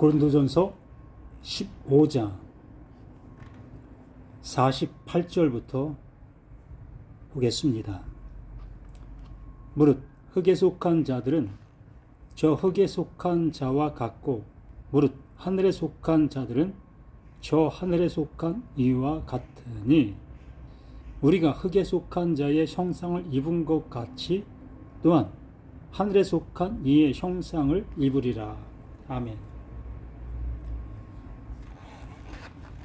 고린도전서 15장 48절부터 보겠습니다. 무릇 흙에 속한 자들은 저 흙에 속한 자와 같고 무릇 하늘에 속한 자들은 저 하늘에 속한 이와 같으니 우리가 흙에 속한 자의 형상을 입은 것 같이 또한 하늘에 속한 이의 형상을 입으리라. 아멘.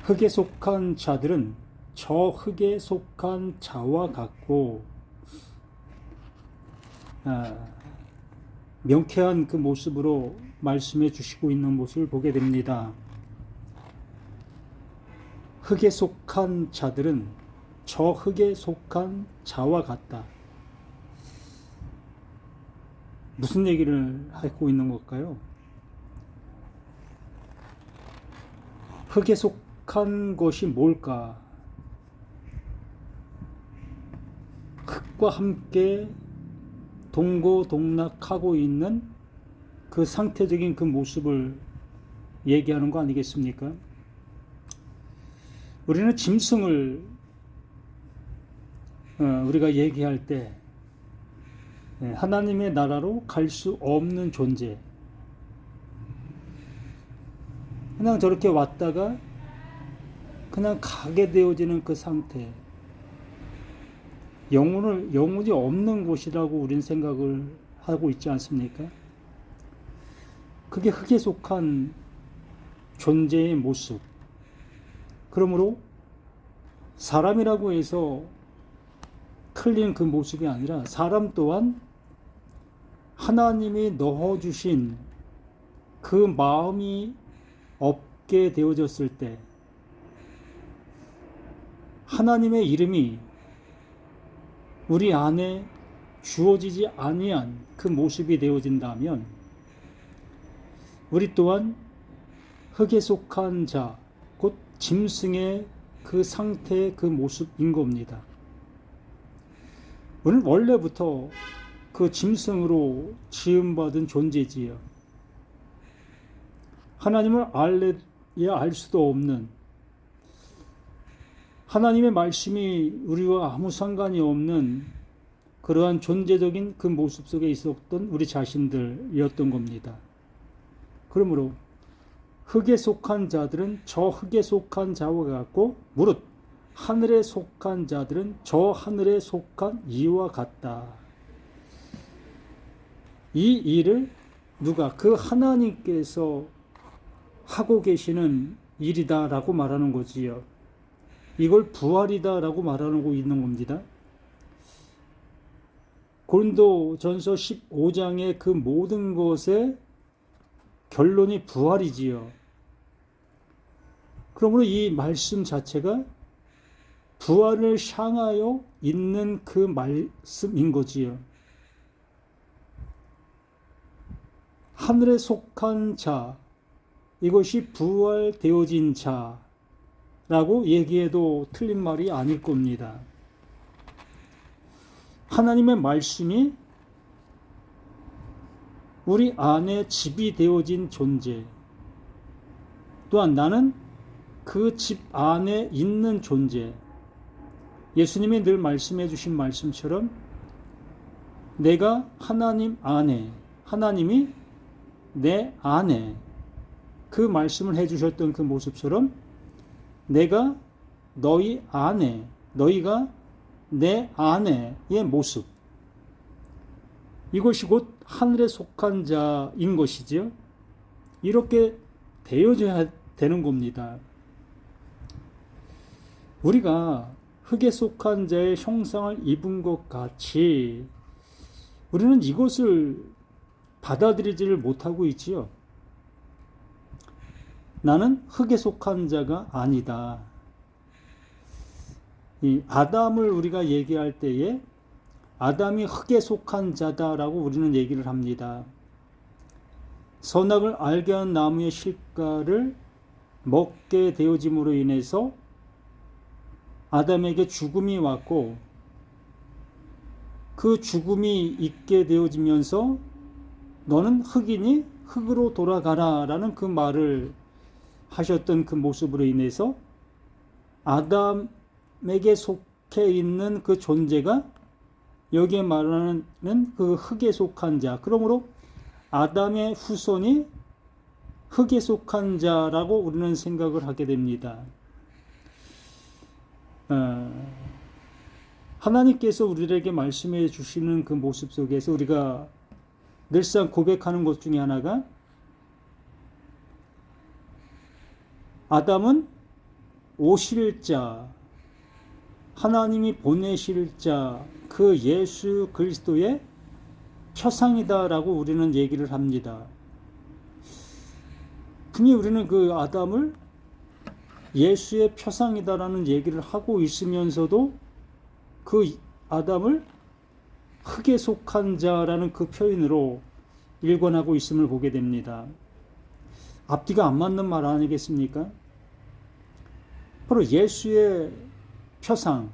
흙에 속한 자들은 저 흙에 속한 자와 같고 명쾌한 그 모습으로 말씀해 주시고 있는 모습을 보게 됩니다. 흙에 속한 자들은 저 흙에 속한 자와 같다. 무슨 얘기를 하고 있는 걸까요? 흙에 속한 것이 뭘까? 흙과 함께 동고동락하고 있는 그 상태적인 그 모습을 얘기하는 거 아니겠습니까? 우리는 짐승을 우리가 얘기할 때 하나님의 나라로 갈 수 없는 존재, 그냥 저렇게 왔다가 그냥 가게 되어지는 그 상태, 영혼이 없는 곳이라고 우리는 생각을 하고 있지 않습니까? 그게 흙에 속한 존재의 모습. 그러므로 사람이라고 해서 틀린 그 모습이 아니라 사람 또한 하나님이 넣어주신 그 마음이 없게 되어졌을 때 하나님의 이름이 우리 안에 주어지지 아니한 그 모습이 되어진다면 우리 또한 흙에 속한 자, 곧 짐승의 그 상태의 그 모습인 겁니다. 우리는 원래부터 그 짐승으로 지음받은 존재지요. 하나님을 알래야 알 수도 없는, 하나님의 말씀이 우리와 아무 상관이 없는 그러한 존재적인 그 모습 속에 있었던 우리 자신들이었던 겁니다. 그러므로 흙에 속한 자들은 저 흙에 속한 자와 같고 무릇 하늘에 속한 자들은 저 하늘에 속한 이와 같다. 이 일을 누가? 그 하나님께서 하고 계시는 일이다라고 말하는 거지요. 이걸 부활이다라고 말하고 있는 겁니다. 고린도전서 15장의 그 모든 것의 결론이 부활이지요. 그러므로 이 말씀 자체가 부활을 향하여 있는 그 말씀인 거지요. 하늘에 속한 자, 이것이 부활되어진 자라고 얘기해도 틀린 말이 아닐 겁니다. 하나님의 말씀이 우리 안에 집이 되어진 존재, 또한 나는 그 집 안에 있는 존재. 예수님이 늘 말씀해 주신 말씀처럼 내가 하나님 안에, 하나님이 내 안에, 그 말씀을 해 주셨던 그 모습처럼 내가 너희 안에, 너희가 내 안에의 모습, 이것이 곧 하늘에 속한 자인 것이죠. 이렇게 되어져야 되는 겁니다. 우리가 흙에 속한 자의 형상을 입은 것 같이 우리는 이것을 받아들이지를 못하고 있지요. 나는 흙에 속한 자가 아니다. 이 아담을 우리가 얘기할 때에 아담이 흙에 속한 자다라고 우리는 얘기를 합니다. 선악을 알게 한 나무의 실과를 먹게 되어짐으로 인해서 아담에게 죽음이 왔고 그 죽음이 있게 되어지면서 너는 흙이니 흙으로 돌아가라라는 그 말을 하셨던 그 모습으로 인해서 아담에게 속해 있는 그 존재가 여기에 말하는 그 흙에 속한 자, 그러므로 아담의 후손이 흙에 속한 자라고 우리는 생각을 하게 됩니다. 하나님께서 우리에게 말씀해 주시는 그 모습 속에서 우리가 늘상 고백하는 것 중에 하나가 아담은 오실 자, 하나님이 보내실 자, 그 예수 그리스도의 표상이다라고 우리는 얘기를 합니다. 분명히 우리는 그 아담을 예수의 표상이다라는 얘기를 하고 있으면서도 그 아담을 흙에 속한 자라는 그 표현으로 일관하고 있음을 보게 됩니다. 앞뒤가 안 맞는 말 아니겠습니까? 바로 예수의 표상,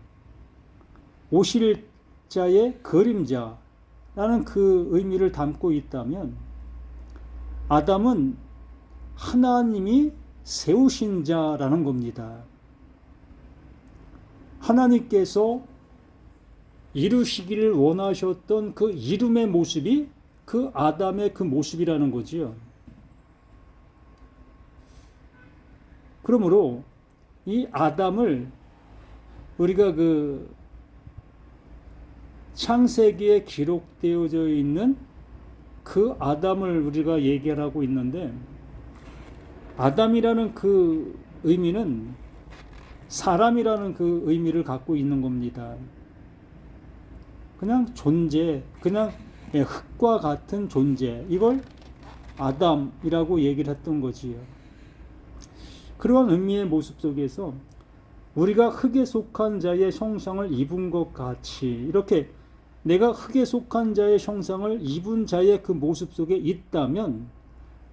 오실 자의 그림자라는 그 의미를 담고 있다면 아담은 하나님이 세우신 자라는 겁니다. 하나님께서 이루시기를 원하셨던 그 이름의 모습이 그 아담의 그 모습이라는 거지요. 그러므로 이 아담을 우리가 그 창세기에 기록되어져 있는 그 아담을 우리가 얘기하고 있는데, 아담이라는 그 의미는 사람이라는 그 의미를 갖고 있는 겁니다. 그냥 존재, 그냥 흙과 같은 존재, 이걸 아담이라고 얘기를 했던 거지요. 그러한 의미의 모습 속에서 우리가 흙에 속한 자의 형상을 입은 것 같이, 이렇게 내가 흙에 속한 자의 형상을 입은 자의 그 모습 속에 있다면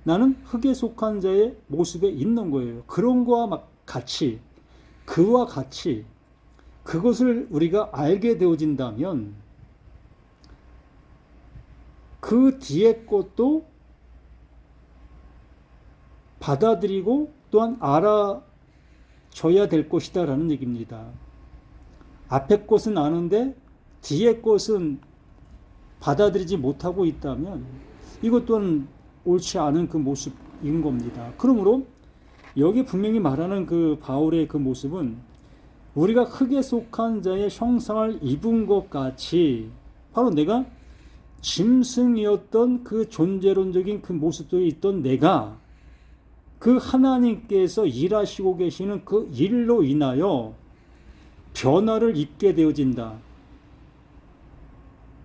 나는 흙에 속한 자의 모습에 있는 거예요. 그런 거와 같이, 그와 같이 그것을 우리가 알게 되어진다면 그 뒤에 것도 받아들이고 또한 알아줘야 될 것이다 라는 얘기입니다. 앞에 것은 아는데 뒤에 것은 받아들이지 못하고 있다면 이것 또한 옳지 않은 그 모습인 겁니다. 그러므로 여기 분명히 말하는 그 바울의 그 모습은 우리가 흙에 속한 자의 형상을 입은 것 같이 바로 내가 짐승이었던 그 존재론적인 그 모습 속에 있던 내가 그 하나님께서 일하시고 계시는 그 일로 인하여 변화를 입게 되어진다.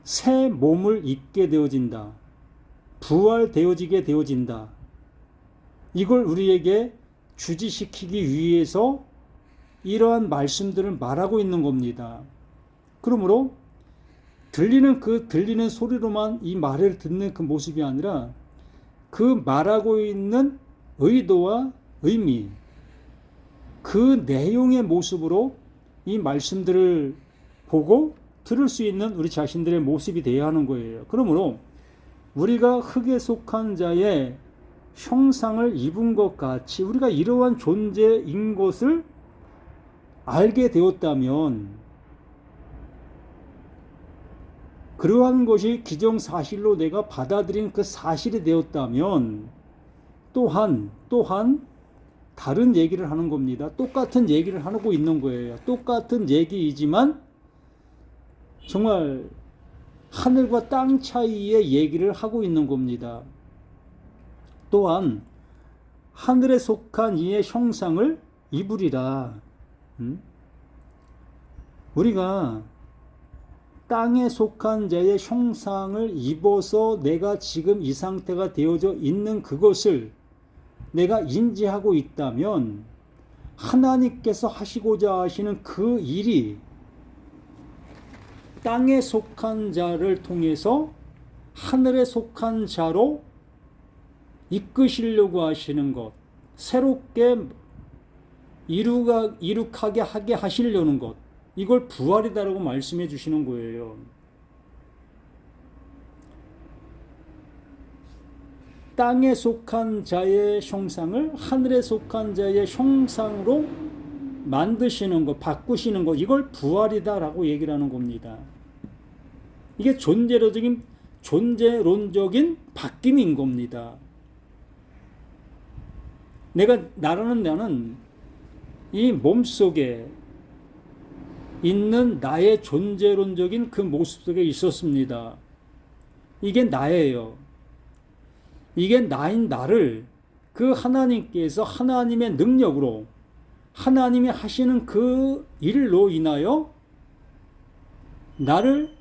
새 몸을 입게 되어진다. 부활되어지게 되어진다. 이걸 우리에게 주지시키기 위해서 이러한 말씀들을 말하고 있는 겁니다. 그러므로 들리는 소리로만 이 말을 듣는 그 모습이 아니라 그 말하고 있는 의도와 의미, 그 내용의 모습으로 이 말씀들을 보고 들을 수 있는 우리 자신들의 모습이 되어야 하는 거예요. 그러므로 우리가 흙에 속한 자의 형상을 입은 것 같이 우리가 이러한 존재인 것을 알게 되었다면, 그러한 것이 기정사실로 내가 받아들인 그 사실이 되었다면 또한 다른 얘기를 하는 겁니다. 똑같은 얘기를 하고 있는 거예요. 똑같은 얘기이지만 정말 하늘과 땅 차이의 얘기를 하고 있는 겁니다. 또한 하늘에 속한 이의 형상을 입으리라. 우리가 땅에 속한 자의 형상을 입어서 내가 지금 이 상태가 되어져 있는 그것을 내가 인지하고 있다면 하나님께서 하시고자 하시는 그 일이 땅에 속한 자를 통해서 하늘에 속한 자로 이끄시려고 하시는 것, 새롭게 이룩하게 하게 하시려는 것, 이걸 부활이다라고 말씀해 주시는 거예요. 땅에 속한 자의 형상을 하늘에 속한 자의 형상으로 만드시는 것, 바꾸시는 것, 이걸 부활이다라고 얘기를 하는 겁니다. 이게 존재론적인 바뀜인 겁니다. 나는 이 몸속에 있는 나의 존재론적인 그 모습 속에 있었습니다. 이게 나예요. 이게 나인 나를 그 하나님께서 하나님의 능력으로 하나님이 하시는 그 일로 인하여 나를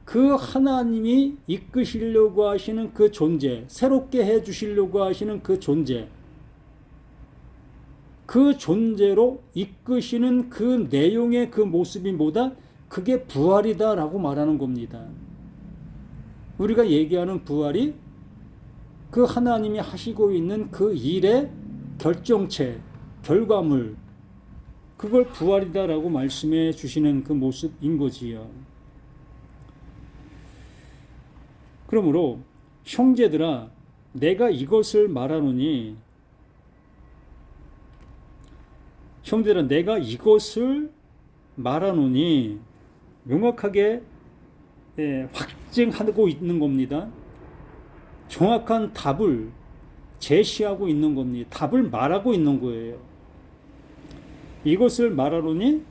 그 하나님이 이끄시려고 하시는 그 존재, 새롭게 해 주시려고 하시는 그 존재, 그 존재로 이끄시는 그 내용의 그 모습이 뭐다? 그게 부활이다라고 말하는 겁니다. 우리가 얘기하는 부활이 그 하나님이 하시고 있는 그 일의 결정체, 결과물, 그걸 부활이다라고 말씀해 주시는 그 모습인 거지요. 그러므로 형제들아, 내가 이것을 말하노니, 명확하게 확증하고 있는 겁니다. 정확한 답을 제시하고 있는 겁니다. 답을 말하고 있는 거예요. 이것을 말하노니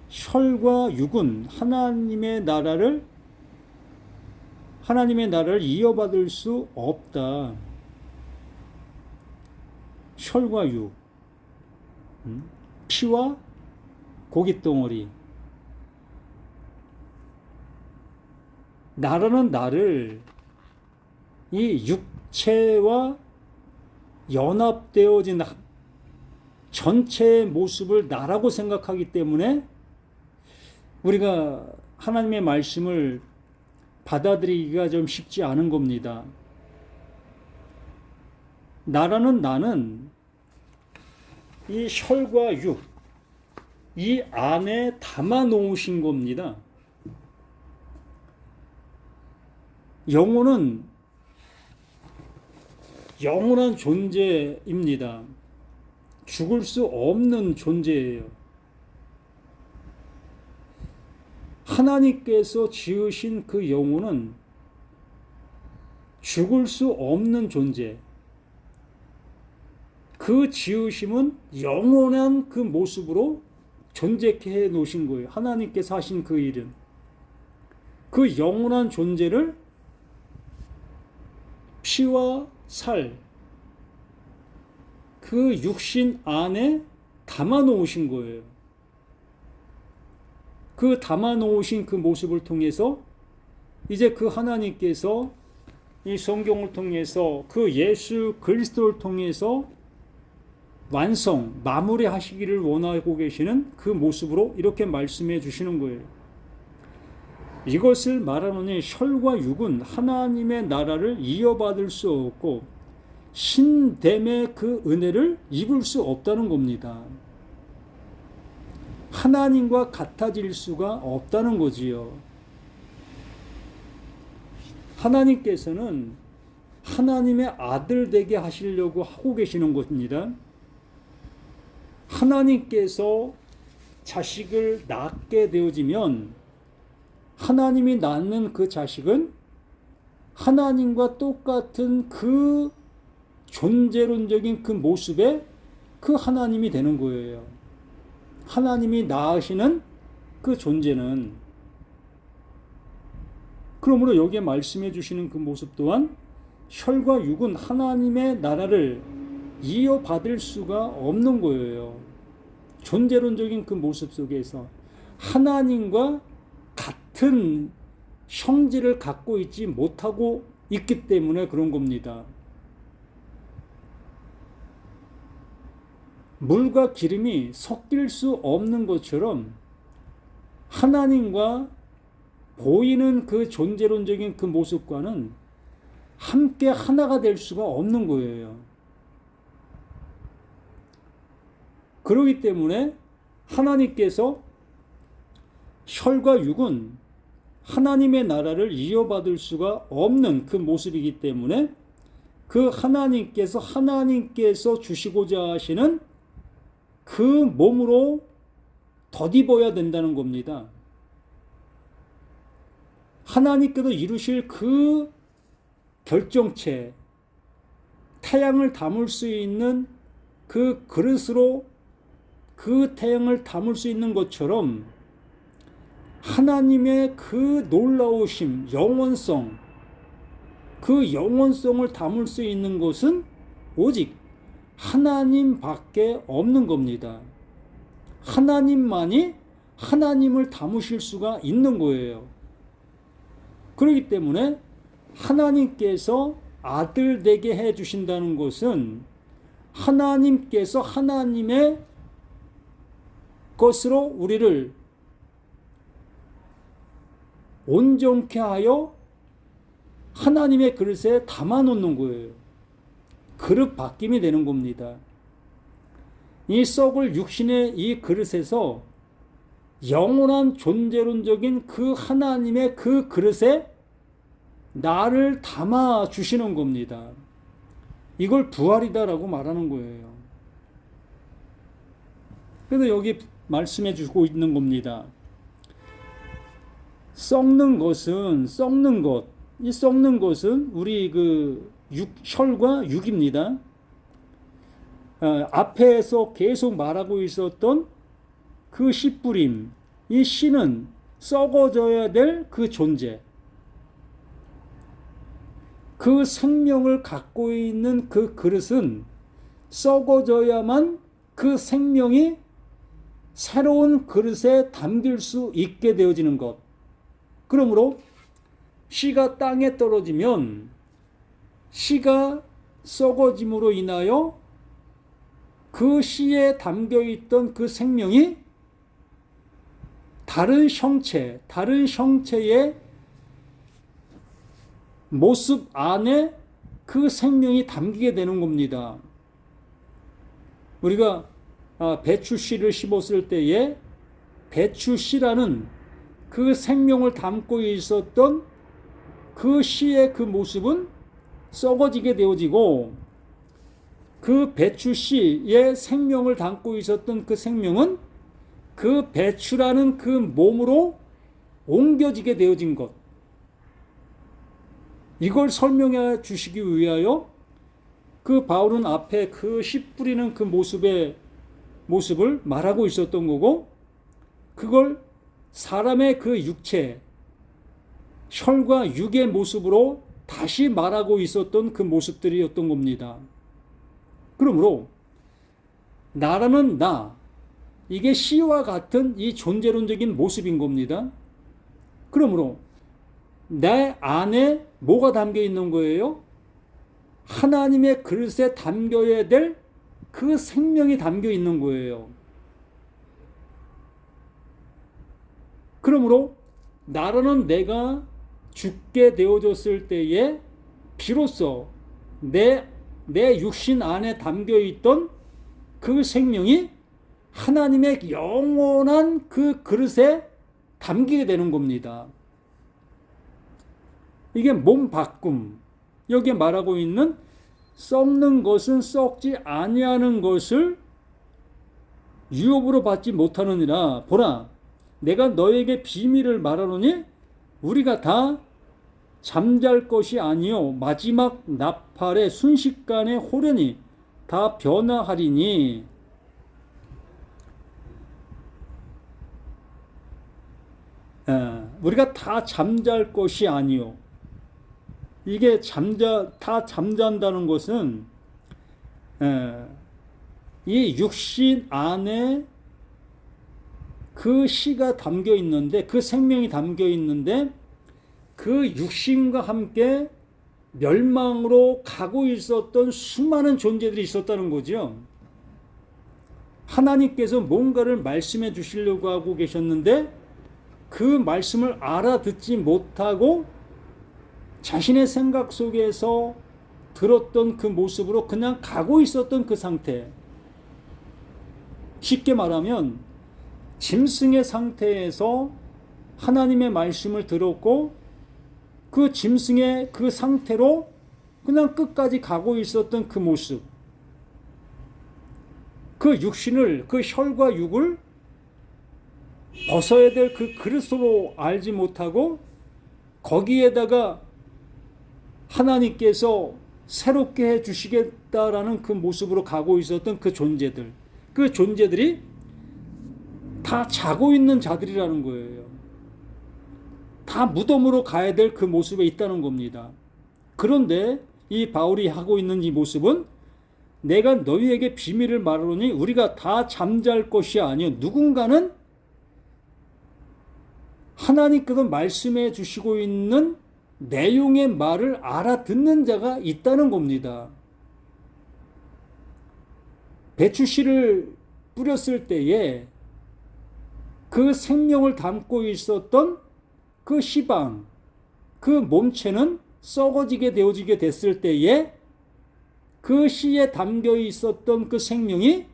혈과 육은 하나님의 나라를 이어받을 수 없다. 혈과 육, 피와 고깃덩어리. 나라는 나를 이 육체와 연합되어진 전체의 모습을 나라고 생각하기 때문에 우리가 하나님의 말씀을 받아들이기가 좀 쉽지 않은 겁니다. 나는 이 혈과 육, 이 안에 담아 놓으신 겁니다. 영혼은 영원한 존재입니다. 죽을 수 없는 존재예요. 하나님께서 지으신 그 영혼은 죽을 수 없는 존재. 그 지으심은 영원한 그 모습으로 존재케 해 놓으신 거예요. 하나님께서 하신 그 일은. 그 영원한 존재를 피와 살, 그 육신 안에 담아 놓으신 거예요. 그 담아 놓으신 그 모습을 통해서 이제 그 하나님께서 이 성경을 통해서 그 예수 그리스도를 통해서 마무리 하시기를 원하고 계시는 그 모습으로 이렇게 말씀해 주시는 거예요. 이것을 말하노니 혈과 육은 하나님의 나라를 이어받을 수 없고 신됨의 그 은혜를 입을 수 없다는 겁니다. 하나님과 같아질 수가 없다는 거지요. 하나님께서는 하나님의 아들 되게 하시려고 하고 계시는 겁니다. 하나님께서 자식을 낳게 되어지면 하나님이 낳는 그 자식은 하나님과 똑같은 그 존재론적인 그 모습의 그 하나님이 되는 거예요. 하나님이 낳으시는 그 존재는. 그러므로 여기에 말씀해 주시는 그 모습 또한 혈과 육은 하나님의 나라를 이어받을 수가 없는 거예요. 존재론적인 그 모습 속에서 하나님과 같은 형질을 갖고 있지 못하고 있기 때문에 그런 겁니다. 물과 기름이 섞일 수 없는 것처럼 하나님과 보이는 그 존재론적인 그 모습과는 함께 하나가 될 수가 없는 거예요. 그렇기 때문에 하나님께서 혈과 육은 하나님의 나라를 이어받을 수가 없는 그 모습이기 때문에 그 하나님께서 주시고자 하시는 그 몸으로 덧입어야 된다는 겁니다. 하나님께서 이루실 그 결정체, 태양을 담을 수 있는 그 그릇으로 그 태양을 담을 수 있는 것처럼 하나님의 그 놀라우심, 영원성, 그 영원성을 담을 수 있는 것은 오직 하나님밖에 없는 겁니다. 하나님만이 하나님을 담으실 수가 있는 거예요. 그렇기 때문에 하나님께서 아들 되게 해 주신다는 것은 하나님께서 하나님의 것으로 우리를 온전케 하여 하나님의 그릇에 담아 놓는 거예요. 그릇 바뀜이 되는 겁니다. 이 썩을 육신의 이 그릇에서 영원한 존재론적인 그 하나님의 그 그릇에 나를 담아 주시는 겁니다. 이걸 부활이다라고 말하는 거예요. 그래서 여기 말씀해 주고 있는 겁니다. 썩는 것은 이 썩는 것은 우리 그 혈과 육입니다. 앞에서 계속 말하고 있었던 그 씨뿌림, 이 씨는 썩어져야 될 그 존재, 그 생명을 갖고 있는 그 그릇은 썩어져야만 그 생명이 새로운 그릇에 담길 수 있게 되어지는 것. 그러므로 씨가 땅에 떨어지면 씨가 썩어짐으로 인하여 그 씨에 담겨있던 그 생명이 다른 형체의 모습 안에 그 생명이 담기게 되는 겁니다. 우리가 배추씨를 심었을 때에 배추씨라는 그 생명을 담고 있었던 그 씨의 그 모습은 썩어지게 되어지고, 그 배추씨의 생명을 담고 있었던 그 생명은 그 배추라는 그 몸으로 옮겨지게 되어진 것. 이걸 설명해 주시기 위하여 그 바울은 앞에 그 씨 뿌리는 그 모습을 말하고 있었던 거고, 그걸 사람의 그 육체, 혈과 육의 모습으로 다시 말하고 있었던 그 모습들이었던 겁니다. 그러므로 나라는 나, 이게 씨와 같은 이 존재론적인 모습인 겁니다. 그러므로 내 안에 뭐가 담겨 있는 거예요? 하나님의 그릇에 담겨야 될 그 생명이 담겨 있는 거예요. 그러므로 나라는 내가 죽게 되어졌을 때에 비로소 내 육신 안에 담겨 있던 그 생명이 하나님의 영원한 그 그릇에 담기게 되는 겁니다. 이게 몸 바꿈. 여기에 말하고 있는 썩는 것은 썩지 아니하는 것을 유업으로 받지 못하느니라. 보라, 내가 너에게 비밀을 말하노니 우리가 다 잠잘 것이 아니요 마지막 나팔의 순식간에 호련히 다 변화하리니. 우리가 다 잠잘 것이 아니요. 이게 다 잠잔다는 것은 이 육신 안에 그 씨가 담겨 있는데, 그 생명이 담겨 있는데, 그 육신과 함께 멸망으로 가고 있었던 수많은 존재들이 있었다는 거죠. 하나님께서 뭔가를 말씀해 주시려고 하고 계셨는데 그 말씀을 알아듣지 못하고 자신의 생각 속에서 들었던 그 모습으로 그냥 가고 있었던 그 상태. 쉽게 말하면 짐승의 상태에서 하나님의 말씀을 들었고 그 짐승의 그 상태로 그냥 끝까지 가고 있었던 그 모습, 그 육신을, 그 혈과 육을 벗어야 될 그 그리스도로 알지 못하고 거기에다가 하나님께서 새롭게 해 주시겠다라는 그 모습으로 가고 있었던 그 존재들, 그 존재들이 다 자고 있는 자들이라는 거예요. 다 무덤으로 가야 될 그 모습에 있다는 겁니다. 그런데 이 바울이 하고 있는 이 모습은 내가 너희에게 비밀을 말하노니 우리가 다 잠잘 것이 아니요 누군가는 하나님께서 말씀해 주시고 있는 내용의 말을 알아듣는 자가 있다는 겁니다. 배추씨를 뿌렸을 때에 그 생명을 담고 있었던 그 씨방, 그 몸체는 썩어지게 되어지게 됐을 때에 그 씨에 담겨 있었던 그 생명이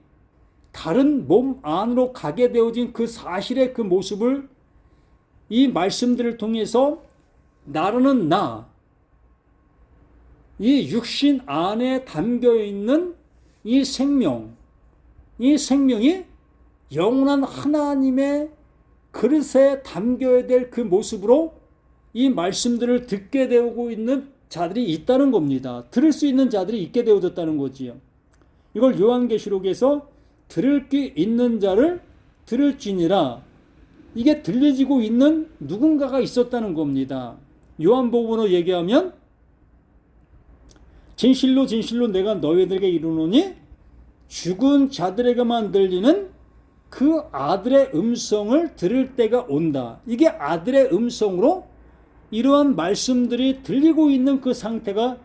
다른 몸 안으로 가게 되어진 그 사실의 그 모습을 이 말씀들을 통해서 나라는 나, 이 육신 안에 담겨 있는 이 생명, 이 생명이 영원한 하나님의 그릇에 담겨야 될 그 모습으로 이 말씀들을 듣게 되고 있는 자들이 있다는 겁니다. 들을 수 있는 자들이 있게 되어졌다는 거지요. 이걸 요한계시록에서 들을 귀 있는 자를 들을지니라, 이게 들려지고 있는 누군가가 있었다는 겁니다. 요한복음으로 얘기하면 진실로 진실로 내가 너희들에게 이르노니 죽은 자들에게만 들리는 그 아들의 음성을 들을 때가 온다. 이게 아들의 음성으로 이러한 말씀들이 들리고 있는 그 상태가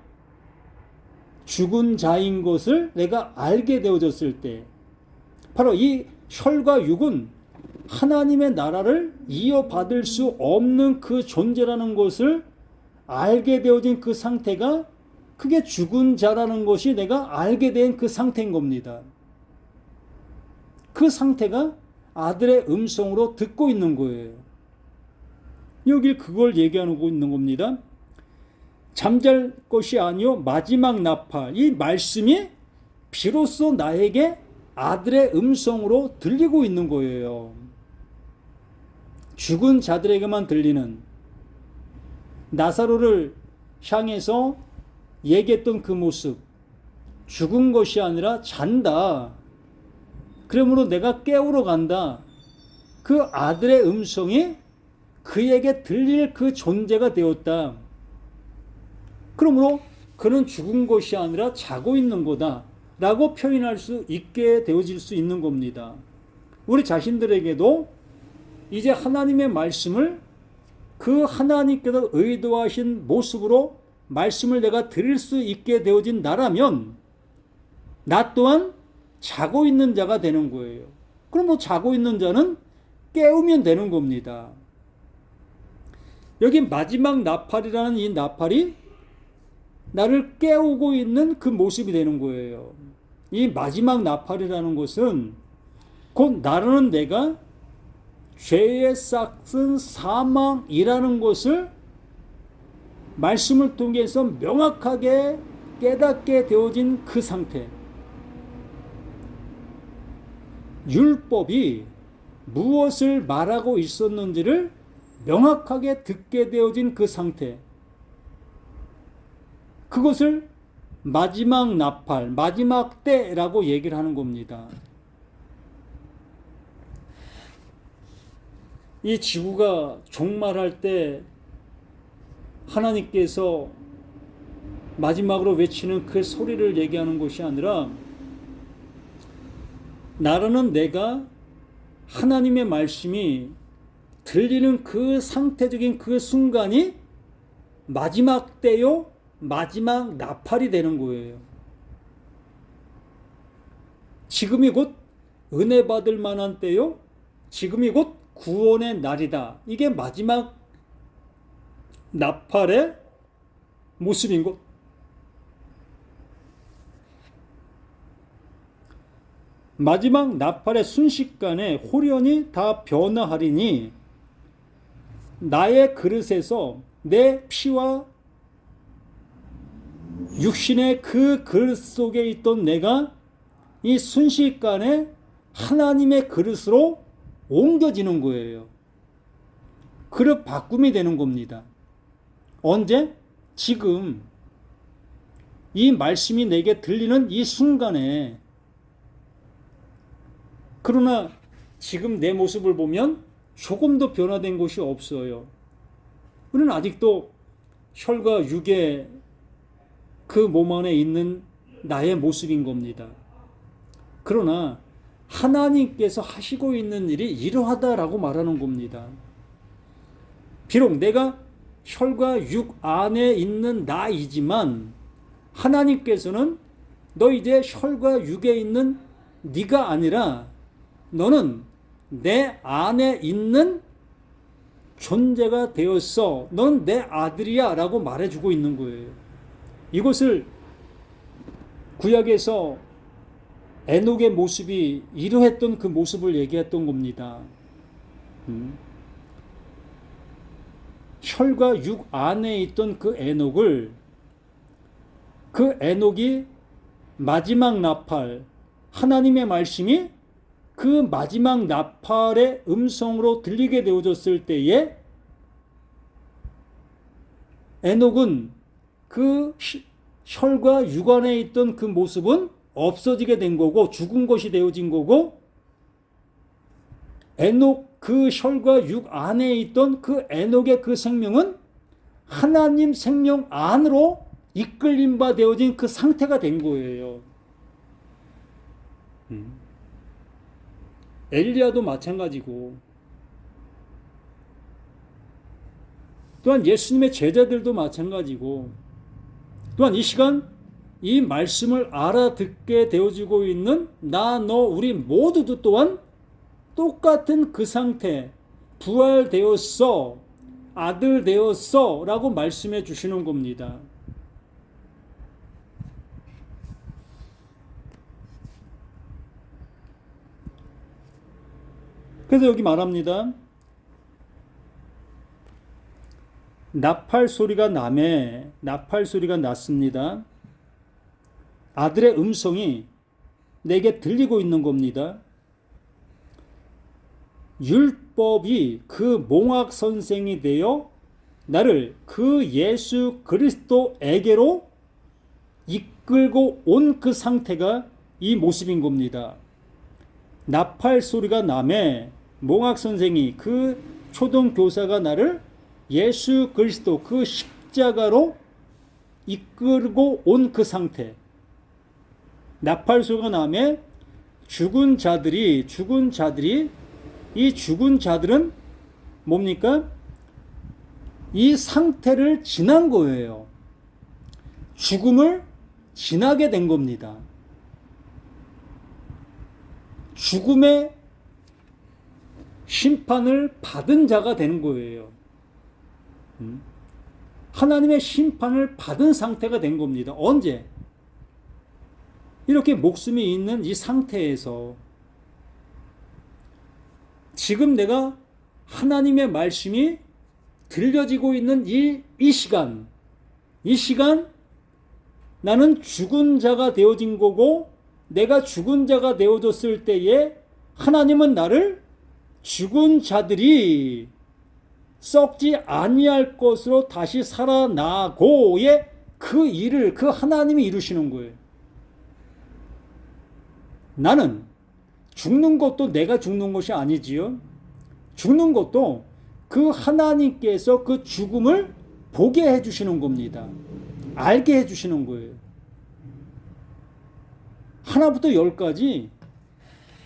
죽은 자인 것을 내가 알게 되어졌을 때, 바로 이 혈과 육은 하나님의 나라를 이어받을 수 없는 그 존재라는 것을 알게 되어진 그 상태가, 그게 죽은 자라는 것이 내가 알게 된 그 상태인 겁니다. 그 상태가 아들의 음성으로 듣고 있는 거예요. 여기 그걸 얘기하고 있는 겁니다. 잠잘 것이 아니요 마지막 나팔, 이 말씀이 비로소 나에게 아들의 음성으로 들리고 있는 거예요. 죽은 자들에게만 들리는, 나사로를 향해서 얘기했던 그 모습, 죽은 것이 아니라 잔다, 그러므로 내가 깨우러 간다, 그 아들의 음성이 그에게 들릴 그 존재가 되었다. 그러므로 그는 죽은 것이 아니라 자고 있는 거다 라고 표현할 수 있게 되어질 수 있는 겁니다. 우리 자신들에게도 이제 하나님의 말씀을 그 하나님께서 의도하신 모습으로 말씀을 내가 들을 수 있게 되어진 나라면 나 또한 자고 있는 자가 되는 거예요. 그럼 뭐 자고 있는 자는 깨우면 되는 겁니다. 여기 마지막 나팔이라는 이 나팔이 나를 깨우고 있는 그 모습이 되는 거예요. 이 마지막 나팔이라는 것은 곧 나라는 내가 죄의 싹은 사망이라는 것을 말씀을 통해서 명확하게 깨닫게 되어진 그 상태, 율법이 무엇을 말하고 있었는지를 명확하게 듣게 되어진 그 상태, 그것을 마지막 나팔, 마지막 때라고 얘기를 하는 겁니다. 이 지구가 종말할 때 하나님께서 마지막으로 외치는 그 소리를 얘기하는 것이 아니라, 나라는 내가 하나님의 말씀이 들리는 그 상태적인 그 순간이 마지막 때요, 마지막 나팔이 되는 거예요. 지금이 곧 은혜 받을 만한 때요, 지금이 곧 구원의 날이다. 이게 마지막 나팔의 모습인 것. 마지막 나팔의 순식간에 홀연히 다 변화하리니 나의 그릇에서 내 피와 육신의 그 그릇 속에 있던 내가 이 순식간에 하나님의 그릇으로 옮겨지는 거예요. 그릇 바꿈이 되는 겁니다. 언제? 지금 이 말씀이 내게 들리는 이 순간에. 그러나 지금 내 모습을 보면 조금도 변화된 것이 없어요. 우리는 아직도 혈과 육의 그 몸 안에 있는 나의 모습인 겁니다. 그러나 하나님께서 하시고 있는 일이 이러하다라고 말하는 겁니다. 비록 내가 혈과 육 안에 있는 나이지만 하나님께서는 너 이제 혈과 육에 있는 네가 아니라 너는 내 안에 있는 존재가 되었어. 넌 내 아들이야 라고 말해주고 있는 거예요. 이것을 구약에서 에녹의 모습이 이러했던 그 모습을 얘기했던 겁니다. 혈과 육 안에 있던 그 에녹을, 그 에녹이 마지막 나팔, 하나님의 말씀이 그 마지막 나팔의 음성으로 들리게 되어졌을 때에 에녹은 그 혈과 육 안에 있던 그 모습은 없어지게 된 거고 죽은 것이 되어진 거고, 에녹 그 혈과 육 안에 있던 그 에녹의 그 생명은 하나님 생명 안으로 이끌림 바 되어진 그 상태가 된 거예요. 엘리야도 마찬가지고, 또한 예수님의 제자들도 마찬가지고, 또한 이 시간 이 말씀을 알아듣게 되어지고 있는 나, 너, 우리 모두도 또한 똑같은 그 상태, 부활되었어, 아들 되었어 라고 말씀해 주시는 겁니다. 그래서 여기 말합니다. 나팔 소리가 났습니다. 아들의 음성이 내게 들리고 있는 겁니다. 율법이 그 몽학 선생이 되어 나를 그 예수 그리스도에게로 이끌고 온 그 상태가 이 모습인 겁니다. 나팔 소리가 나매 몽학 선생이, 그 초등 교사가 나를 예수 그리스도 그 십자가로 이끌고 온 그 상태. 나팔 소리가 나매 죽은 자들이 이 죽은 자들은 뭡니까? 이 상태를 지난 거예요. 죽음을 지나게 된 겁니다. 죽음의 심판을 받은 자가 되는 거예요. 하나님의 심판을 받은 상태가 된 겁니다. 언제? 이렇게 목숨이 있는 이 상태에서 지금 내가 하나님의 말씀이 들려지고 있는 이 시간 나는 죽은 자가 되어진 거고, 내가 죽은 자가 되어졌을 때에 하나님은 나를 죽은 자들이 썩지 아니할 것으로 다시 살아나고의 그 일을 그 하나님이 이루시는 거예요. 나는 죽는 것도 내가 죽는 것이 아니지요. 죽는 것도 그 하나님께서 그 죽음을 보게 해주시는 겁니다. 알게 해주시는 거예요. 하나부터 열까지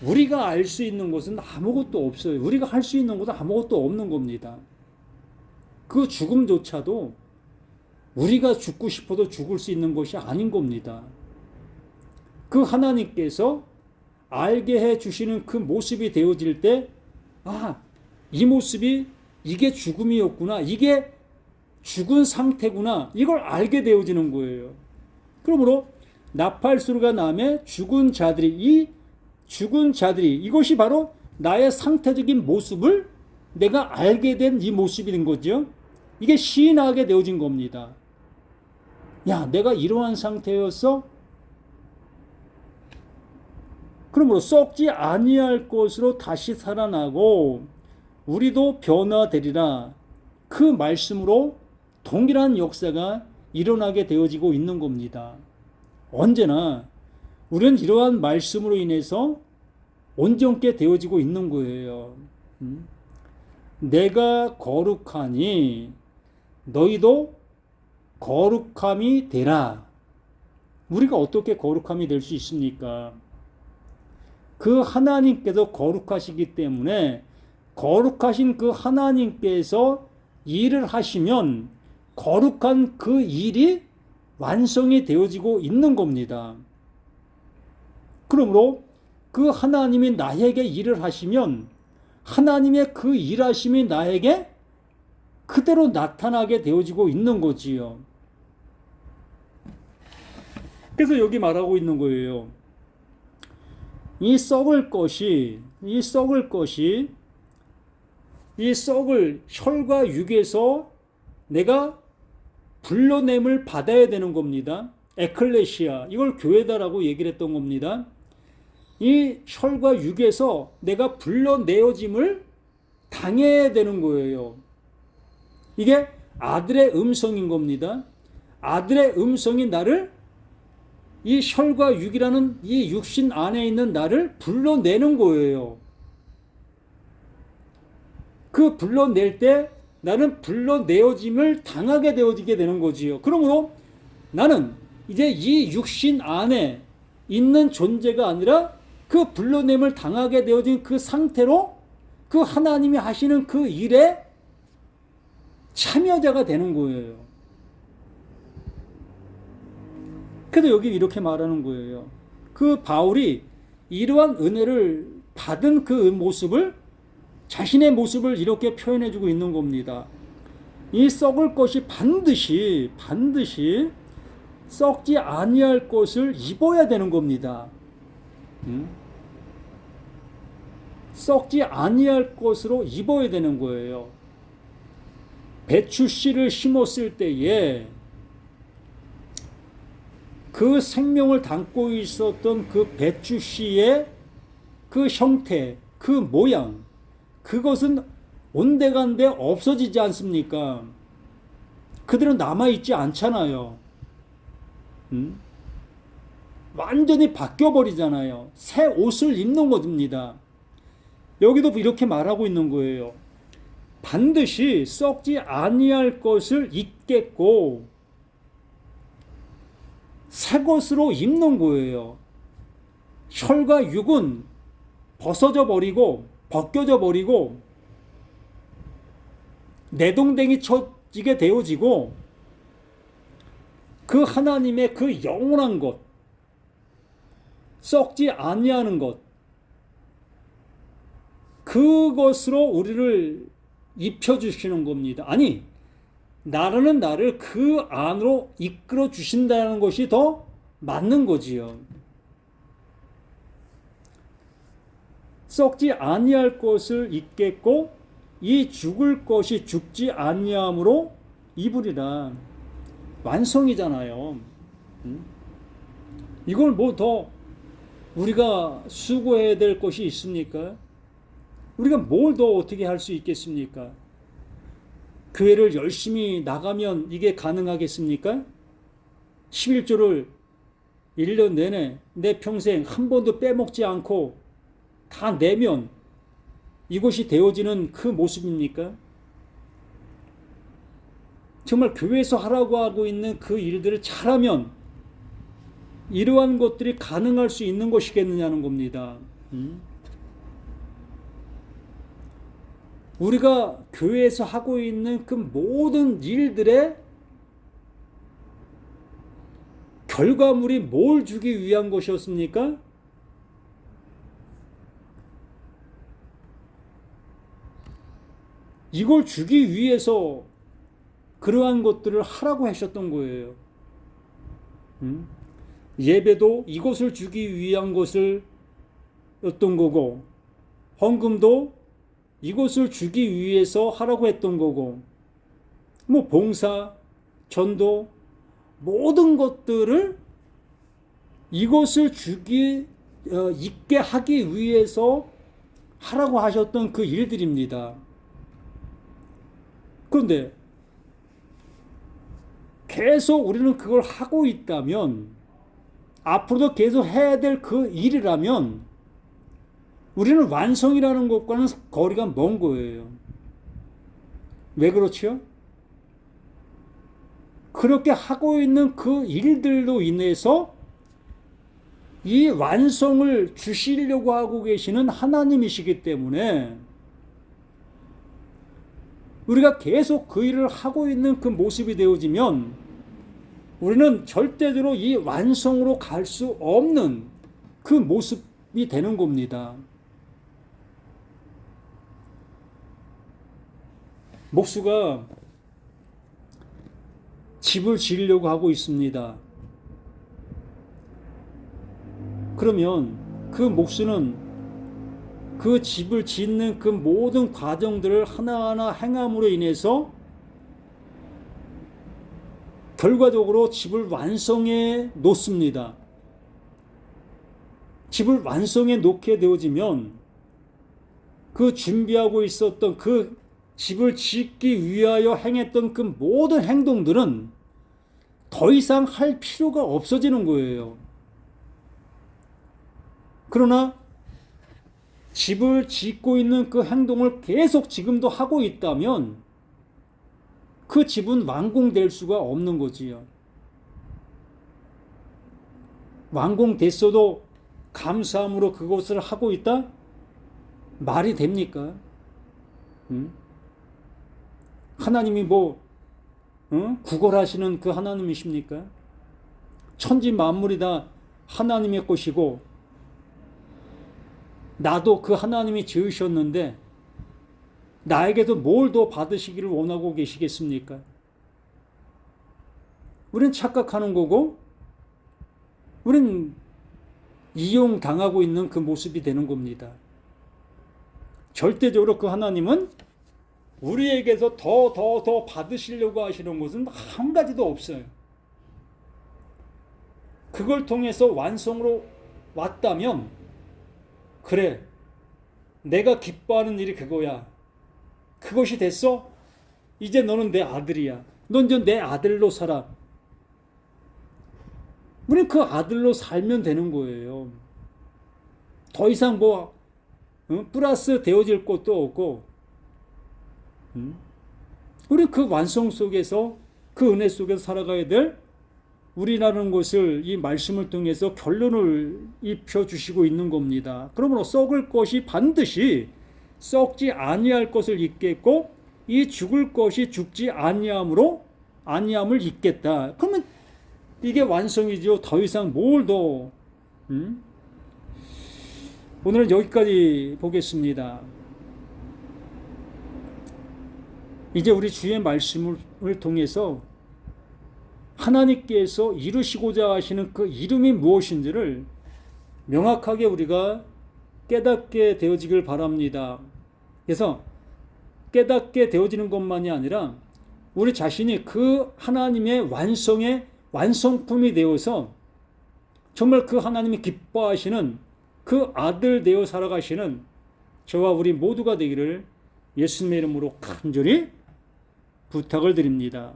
우리가 알 수 있는 것은 아무것도 없어요. 우리가 할 수 있는 것은 아무것도 없는 겁니다. 그 죽음조차도 우리가 죽고 싶어도 죽을 수 있는 것이 아닌 겁니다. 그 하나님께서 알게 해주시는 그 모습이 되어질 때, 이 모습이 이게 죽음이었구나, 이게 죽은 상태구나, 이걸 알게 되어지는 거예요. 그러므로 나팔 소리가 나면 죽은 자들이 이것이 바로 나의 상태적인 모습을 내가 알게 된 이 모습이 된 거죠. 이게 시인하게 되어진 겁니다. 야, 내가 이러한 상태였어? 그러므로 썩지 아니할 것으로 다시 살아나고 우리도 변화되리라. 그 말씀으로 동일한 역사가 일어나게 되어지고 있는 겁니다. 언제나 우리는 이러한 말씀으로 인해서 온전케 되어지고 있는 거예요. 내가 거룩하니 너희도 거룩함이 되라. 우리가 어떻게 거룩함이 될 수 있습니까? 그 하나님께서 거룩하시기 때문에 거룩하신 그 하나님께서 일을 하시면 거룩한 그 일이 완성이 되어지고 있는 겁니다. 그러므로 그 하나님이 나에게 일을 하시면 하나님의 그 일하심이 나에게 그대로 나타나게 되어지고 있는 거지요. 그래서 여기 말하고 있는 거예요. 이 썩을 혈과 육에서 내가 불러냄을 받아야 되는 겁니다. 에클레시아, 이걸 교회다라고 얘기를 했던 겁니다. 이 혈과 육에서 내가 불러내어짐을 당해야 되는 거예요. 이게 아들의 음성인 겁니다. 아들의 음성이 나를, 이 혈과 육이라는 이 육신 안에 있는 나를 불러내는 거예요. 그 불러낼 때 나는 불러내어짐을 당하게 되어지게 되는 거지요. 그러므로 나는 이제 이 육신 안에 있는 존재가 아니라 그 불러냄을 당하게 되어진 그 상태로 그 하나님이 하시는 그 일에 참여자가 되는 거예요. 그래서 여기 이렇게 말하는 거예요. 그 바울이 이러한 은혜를 받은 그 모습을, 자신의 모습을 이렇게 표현해주고 있는 겁니다. 이 썩을 것이 반드시 썩지 아니할 것을 입어야 되는 겁니다. 썩지 아니할 것으로 입어야 되는 거예요. 배추씨를 심었을 때에 그 생명을 담고 있었던 그 배추씨의 그 형태, 그 모양, 그것은 온데간데 없어지지 않습니까? 그대로 남아있지 않잖아요. 완전히 바뀌어버리잖아요. 새 옷을 입는 겁니다. 여기도 이렇게 말하고 있는 거예요. 반드시 썩지 아니할 것을 입겠고 새 것으로 입는 거예요. 혈과 육은 벗어져 버리고 벗겨져 버리고 내동댕이 쳐지게 되어지고 그 하나님의 그 영원한 것, 썩지 아니하는 것, 그것으로 우리를 입혀주시는 겁니다. 아니, 나라는 나를 그 안으로 이끌어 주신다는 것이 더 맞는 거지요. 썩지 아니할 것을 입겠고 이 죽을 것이 죽지 아니함으로 입으리라. 완성이잖아요. 이걸 뭐 더 우리가 수고해야 될 것이 있습니까? 우리가 뭘 더 어떻게 할 수 있겠습니까? 교회를 열심히 나가면 이게 가능하겠습니까? 11조를 1년 내내 내 평생 한 번도 빼먹지 않고 다 내면 이것이 되어지는 그 모습입니까? 정말 교회에서 하라고 하고 있는 그 일들을 잘하면 이러한 것들이 가능할 수 있는 것이겠느냐는 겁니다. 우리가 교회에서 하고 있는 그 모든 일들의 결과물이 뭘 주기 위한 것이었습니까? 이걸 주기 위해서 그러한 것들을 하라고 하셨던 거예요. 예배도 이것을 주기 위한 것을 였던 거고, 헌금도 이것을 주기 위해서 하라고 했던 거고, 뭐 봉사, 전도, 모든 것들을 이것을 있게 하기 위해서 하라고 하셨던 그 일들입니다. 그런데 계속 우리는 그걸 하고 있다면, 앞으로도 계속 해야 될 그 일이라면 우리는 완성이라는 것과는 거리가 먼 거예요. 왜 그렇죠? 그렇게 하고 있는 그 일들로 인해서 이 완성을 주시려고 하고 계시는 하나님이시기 때문에 우리가 계속 그 일을 하고 있는 그 모습이 되어지면 우리는 절대적으로 이 완성으로 갈 수 없는 그 모습이 되는 겁니다. 목수가 집을 지으려고 하고 있습니다. 그러면 그 목수는 그 집을 짓는 그 모든 과정들을 하나하나 행함으로 인해서 결과적으로 집을 완성해 놓습니다. 집을 완성해 놓게 되어지면 그 준비하고 있었던 그 집을 짓기 위하여 행했던 그 모든 행동들은 더 이상 할 필요가 없어지는 거예요. 그러나 집을 짓고 있는 그 행동을 계속 지금도 하고 있다면 그 집은 완공될 수가 없는 거지요. 완공됐어도 감사함으로 그것을 하고 있다? 말이 됩니까? 하나님이 구걸하시는 그 하나님이십니까? 천지 만물이 다 하나님의 것이고 나도 그 하나님이 지으셨는데 나에게도 뭘 더 받으시기를 원하고 계시겠습니까? 우린 착각하는 거고 우린 이용당하고 있는 그 모습이 되는 겁니다. 절대적으로 그 하나님은 우리에게서 더 받으시려고 하시는 것은 한 가지도 없어요. 그걸 통해서 완성으로 왔다면 그래, 내가 기뻐하는 일이 그거야. 그것이 됐어? 이제 너는 내 아들이야. 넌 이제 내 아들로 살아. 우리는 그 아들로 살면 되는 거예요. 더 이상 플러스 되어질 것도 없고 우리는 그 완성 속에서 그 은혜 속에서 살아가야 될 우리라는 것을 이 말씀을 통해서 결론을 입혀주시고 있는 겁니다. 그러므로 썩을 것이 반드시 썩지 아니할 것을 잊겠고 이 죽을 것이 죽지 아니함을 잊겠다. 그러면 이게 완성이죠. 더 이상 뭘 더. 오늘은 여기까지 보겠습니다. 이제 우리 주의 말씀을 통해서 하나님께서 이루시고자 하시는 그 이름이 무엇인지를 명확하게 우리가 깨닫게 되어지길 바랍니다. 그래서 깨닫게 되어지는 것만이 아니라 우리 자신이 그 하나님의 완성의 완성품이 되어서 정말 그 하나님이 기뻐하시는 그 아들 되어 살아가시는 저와 우리 모두가 되기를 예수님의 이름으로 간절히 부탁을 드립니다.